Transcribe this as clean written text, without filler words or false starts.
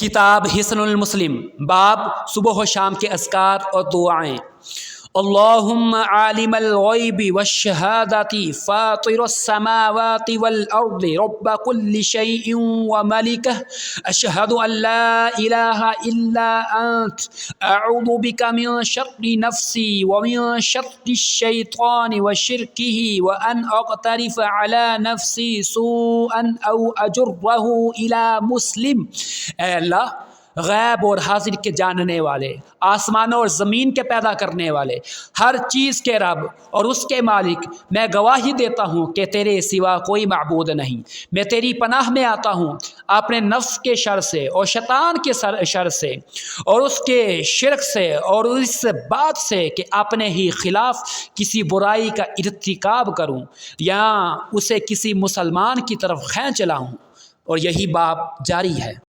کتاب حصن المسلم، باب صبح و شام کے اذکار اور دعائیں۔ اللہم عالم الغیب والشہادۃ فاطر السماوات والارض رب كل شیء وملکہ اشہد ان لا الہ الا انت اعوذ بک من شر نفسی ومن شر الشیطان وشرکہ وان اقترف علی نفسی سوءا او اجرہ الی مسلم۔ اے اللہ، غیب اور حاضر کے جاننے والے، آسمانوں اور زمین کے پیدا کرنے والے، ہر چیز کے رب اور اس کے مالک، میں گواہی دیتا ہوں کہ تیرے سوا کوئی معبود نہیں۔ میں تیری پناہ میں آتا ہوں اپنے نفس کے شر سے اور شیطان کے شر سے اور اس کے شرک سے اور اس بات سے کہ اپنے ہی خلاف کسی برائی کا ارتکاب کروں یا اسے کسی مسلمان کی طرف کھینچ لاؤں۔ اور یہی باب جاری ہے۔